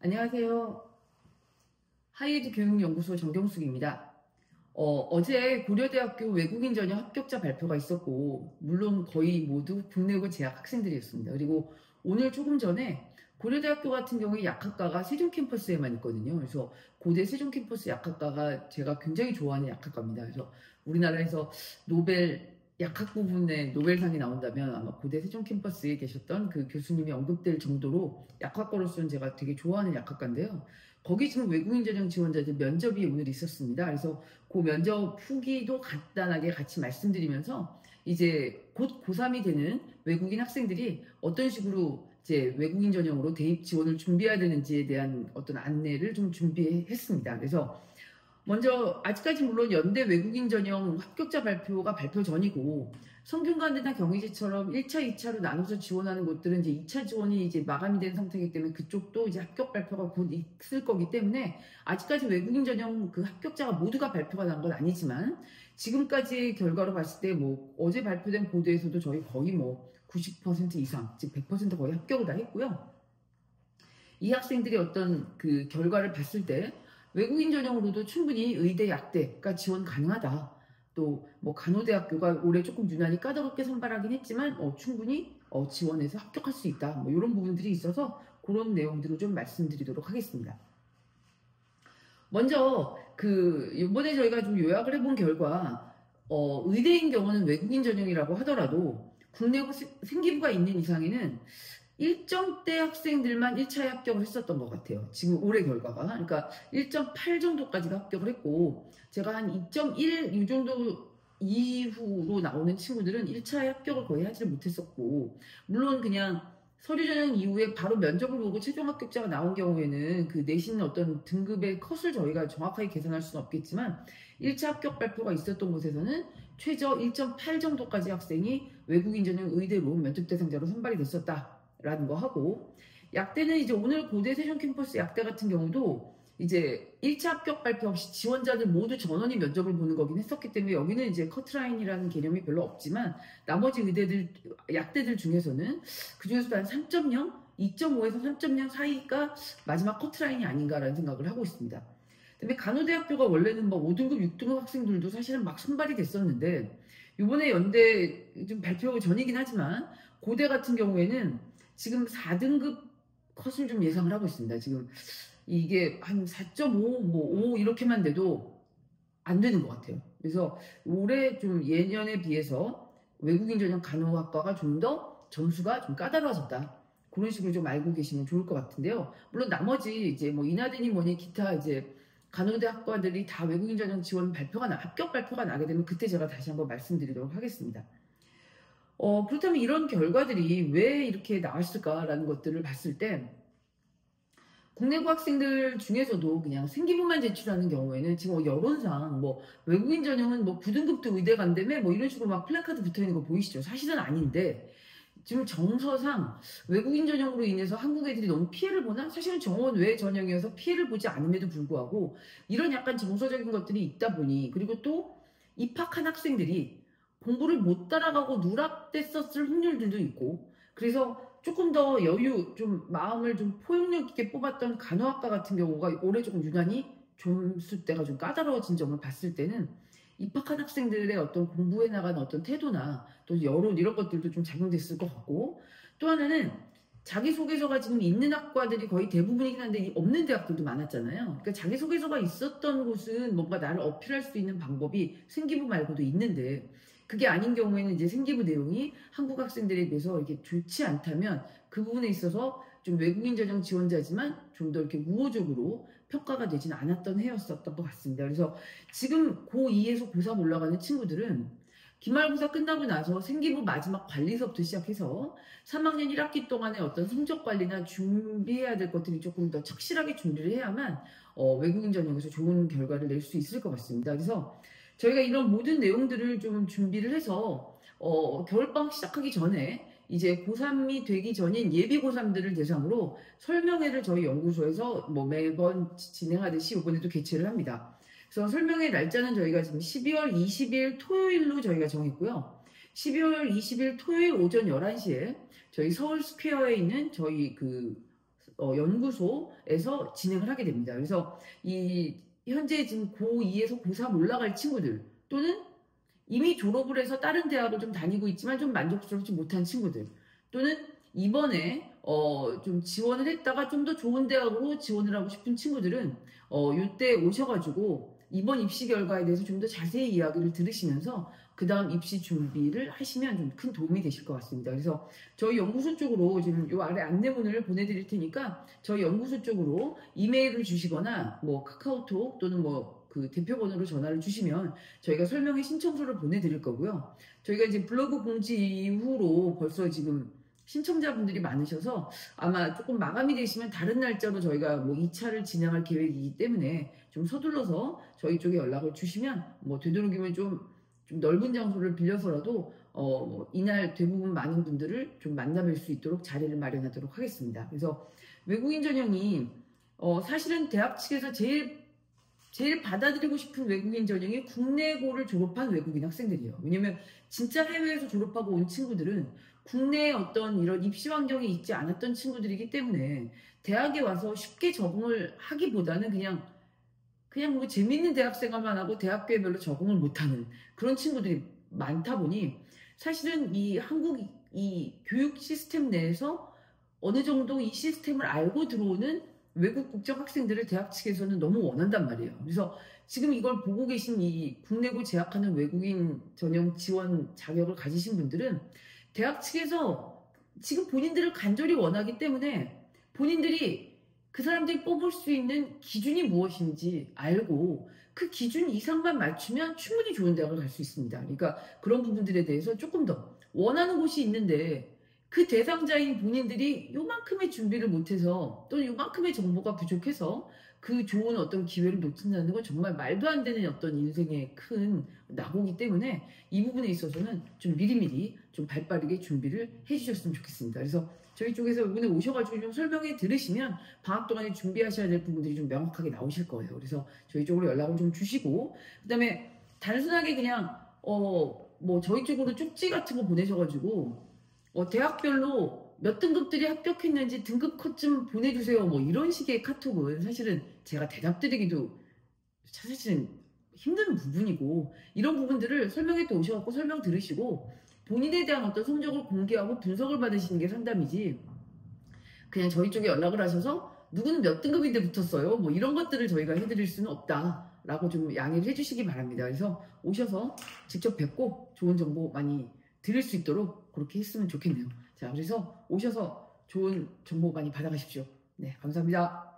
안녕하세요. 하이에드 교육연구소 정경숙입니다. 어제 고려대학교 외국인 전형 합격자 발표가 있었고, 물론 거의 모두 국내고 재학 학생들이었습니다. 그리고 오늘 조금 전에 고려대학교 같은 경우에 약학과가 세종 캠퍼스에만 있거든요. 그래서 고대 세종 캠퍼스 약학과가 제가 굉장히 좋아하는 약학과입니다. 그래서 우리나라에서 노벨 약학 부분에 노벨상이 나온다면 아마 고대 세종 캠퍼스에 계셨던 그 교수님이 언급될 정도로 약학과로서는 제가 되게 좋아하는 약학과인데요. 거기 지금 외국인 전형 지원자들 면접이 오늘 있었습니다. 그래서 그 면접 후기도 간단하게 같이 말씀드리면서 이제 곧 고3이 되는 외국인 학생들이 어떤 식으로 이제 외국인 전형으로 대입 지원을 준비해야 되는지에 대한 어떤 안내를 좀 준비했습니다. 그래서 먼저 아직까지 물론 연대 외국인 전형 합격자 발표가 발표 전이고 성균관대나 경희대처럼 1차, 2차로 나눠서 지원하는 곳들은 이제 2차 지원이 이제 마감이 된 상태이기 때문에 그쪽도 이제 합격 발표가 곧 있을 거기 때문에 아직까지 외국인 전형 그 합격자가 모두가 발표가 난 건 아니지만 지금까지의 결과로 봤을 때 뭐 어제 발표된 보도에서도 저희 거의 뭐 90% 이상, 즉 100% 거의 합격을 다 했고요. 이 학생들이 어떤 그 결과를 봤을 때 외국인 전형으로도 충분히 의대, 약대가 지원 가능하다. 또 뭐 간호대학교가 올해 조금 유난히 까다롭게 선발하긴 했지만 충분히 지원해서 합격할 수 있다. 뭐 이런 부분들이 있어서 그런 내용들을 좀 말씀드리도록 하겠습니다. 먼저 그 이번에 저희가 좀 요약을 해본 결과 의대인 경우는 외국인 전형이라고 하더라도 국내고 생기부가 있는 이상에는 일정대 학생들만 1차에 합격을 했었던 것 같아요. 지금 올해 결과가. 그러니까 1.8 정도까지가 합격을 했고, 제가 한 2.1 이 정도 이후로 나오는 친구들은 1차에 합격을 거의 하지를 못했었고, 물론 그냥 서류 전형 이후에 바로 면접을 보고 최종 합격자가 나온 경우에는 그 내신 어떤 등급의 컷을 저희가 정확하게 계산할 수는 없겠지만 1차 합격 발표가 있었던 곳에서는 최저 1.8 정도까지 학생이 외국인 전형 의대로 면접 대상자로 선발이 됐었다라는 거 하고, 약대는 이제 오늘 고대 세종 캠퍼스 약대 같은 경우도 이제 1차 합격 발표 없이 지원자들 모두 전원이 면접을 보는 거긴 했었기 때문에 여기는 이제 커트라인이라는 개념이 별로 없지만 나머지 의대들, 약대들 중에서는 그중에서도 한 3.0, 2.5에서 3.0 사이가 마지막 커트라인이 아닌가라는 생각을 하고 있습니다. 그다음에 간호대학교가 원래는 뭐 5등급, 6등급 학생들도 사실은 막 선발이 됐었는데 이번에 연대 좀 발표 전이긴 하지만 고대 같은 경우에는 지금 4등급 컷을 좀 예상을 하고 있습니다. 지금 이게 한 4.5, 뭐 5 이렇게만 돼도 안 되는 것 같아요. 그래서 올해 좀 예년에 비해서 외국인 전형 간호학과가 좀 더 점수가 좀 까다로워졌다. 그런 식으로 좀 알고 계시면 좋을 것 같은데요. 물론 나머지 이제 뭐 인하대니 뭐니 기타 이제 간호대 학과들이 다 외국인 전형 지원 합격 발표가 나게 되면 그때 제가 다시 한번 말씀드리도록 하겠습니다. 그렇다면 이런 결과들이 왜 이렇게 나왔을까라는 것들을 봤을 때 국내고 학생들 중에서도 그냥 생기부만 제출하는 경우에는 지금 여론상 뭐 외국인 전형은 뭐 9등급도 의대 간다며 뭐 이런 식으로 막 플래카드 붙어 있는 거 보이시죠? 사실은 아닌데 지금 정서상 외국인 전형으로 인해서 한국 애들이 너무 피해를 보나? 사실은 정원 외 전형이어서 피해를 보지 않음에도 불구하고 이런 약간 정서적인 것들이 있다 보니 그리고 또 입학한 학생들이 공부를 못 따라가고 누락됐었을 확률들도 있고 그래서 조금 더 좀 마음을 좀 포용력 있게 뽑았던 간호학과 같은 경우가 올해 조금 유난히 점수대가 좀 까다로워진 점을 봤을 때는 입학한 학생들의 어떤 공부해 나가는 어떤 태도나 또 여론 이런 것들도 좀 작용됐을 것 같고 또 하나는 자기소개서가 지금 있는 학과들이 거의 대부분이긴 한데 없는 대학들도 많았잖아요. 그러니까 자기소개서가 있었던 곳은 뭔가 나를 어필할 수 있는 방법이 생기부 말고도 있는데 그게 아닌 경우에는 이제 생기부 내용이 한국 학생들에 비해서 이렇게 좋지 않다면 그 부분에 있어서 좀 외국인 전형 지원자지만 좀 더 이렇게 우호적으로 평가가 되진 않았던 해였었던 것 같습니다. 그래서 지금 고2에서 고3 올라가는 친구들은 기말고사 끝나고 나서 생기부 마지막 관리서부터 시작해서 3학년 1학기 동안의 어떤 성적 관리나 준비해야 될 것들이 조금 더 착실하게 준비를 해야만 외국인 전형에서 좋은 결과를 낼 수 있을 것 같습니다. 그래서 저희가 이런 모든 내용들을 좀 준비를 해서 겨울방학 시작하기 전에 이제 고3이 되기 전인 예비 고3들을 대상으로 설명회를 저희 연구소에서 뭐 매번 진행하듯이 이번에도 개최를 합니다. 그래서 설명회 날짜는 저희가 지금 12월 20일 토요일로 저희가 정했고요. 12월 20일 토요일 오전 11시에 저희 서울 스퀘어에 있는 저희 그 연구소에서 진행을 하게 됩니다. 그래서 이 현재 지금 고2에서 고3 올라갈 친구들 또는 이미 졸업을 해서 다른 대학을 좀 다니고 있지만 좀 만족스럽지 못한 친구들 또는 이번에 좀 지원을 했다가 좀 더 좋은 대학으로 지원을 하고 싶은 친구들은 이때 오셔가지고 이번 입시 결과에 대해서 좀 더 자세히 이야기를 들으시면서 그 다음 입시 준비를 하시면 좀 큰 도움이 되실 것 같습니다. 그래서 저희 연구소 쪽으로 지금 요 아래 안내문을 보내드릴 테니까 저희 연구소 쪽으로 이메일을 주시거나 뭐 카카오톡 또는 뭐 그 대표 번호로 전화를 주시면 저희가 설명회 신청서를 보내드릴 거고요. 저희가 이제 블로그 공지 이후로 벌써 지금 신청자분들이 많으셔서 아마 조금 마감이 되시면 다른 날짜로 저희가 뭐 2차를 진행할 계획이기 때문에 좀 서둘러서 저희 쪽에 연락을 주시면 뭐 되도록이면 좀 넓은 장소를 빌려서라도 이날 대부분 많은 분들을 좀 만나뵐 수 있도록 자리를 마련하도록 하겠습니다. 그래서 외국인 전형이 사실은 대학 측에서 제일 받아들이고 싶은 외국인 전형이 국내고를 졸업한 외국인 학생들이에요. 왜냐면 진짜 해외에서 졸업하고 온 친구들은 국내에 어떤 이런 입시 환경이 있지 않았던 친구들이기 때문에 대학에 와서 쉽게 적응을 하기보다는 그냥 뭐 재밌는 대학 생활만 하고 대학교에 별로 적응을 못하는 그런 친구들이 많다 보니 사실은 이 한국 이 교육 시스템 내에서 어느 정도 이 시스템을 알고 들어오는 외국 국적 학생들을 대학 측에서는 너무 원한단 말이에요. 그래서 지금 이걸 보고 계신 이 국내고 재학하는 외국인 전형 지원 자격을 가지신 분들은 대학 측에서 지금 본인들을 간절히 원하기 때문에 본인들이 그 사람들이 뽑을 수 있는 기준이 무엇인지 알고 그 기준 이상만 맞추면 충분히 좋은 대학을 갈 수 있습니다. 그러니까 그런 부분들에 대해서 조금 더 원하는 곳이 있는데 그 대상자인 본인들이 요만큼의 준비를 못해서 또는 요만큼의 정보가 부족해서 그 좋은 어떤 기회를 놓친다는 건 정말 말도 안 되는 어떤 인생의 큰 낙오기 때문에 이 부분에 있어서는 좀 미리미리 좀 발빠르게 준비를 해주셨으면 좋겠습니다. 그래서 저희 쪽에서 이번에 오셔가지고 좀 설명해 들으시면 방학 동안에 준비하셔야 될 부분들이 좀 명확하게 나오실 거예요. 그래서 저희 쪽으로 연락을 좀 주시고 그다음에 단순하게 그냥 뭐 저희 쪽으로 쪽지 같은 거 보내셔가지고 대학별로 몇 등급들이 합격했는지 등급 컷 좀 보내주세요. 뭐 이런 식의 카톡은 사실은 제가 대답드리기도 사실은 힘든 부분이고 이런 부분들을 설명회 때 오셔갖고 설명 들으시고 본인에 대한 어떤 성적을 공개하고 분석을 받으시는 게 상담이지 그냥 저희 쪽에 연락을 하셔서 누구는 몇 등급인데 붙었어요. 뭐 이런 것들을 저희가 해드릴 수는 없다라고 좀 양해를 해주시기 바랍니다. 그래서 오셔서 직접 뵙고 좋은 정보 많이 드릴 수 있도록 그렇게 했으면 좋겠네요. 자, 그래서 오셔서 좋은 정보 많이 받아가십시오. 네, 감사합니다.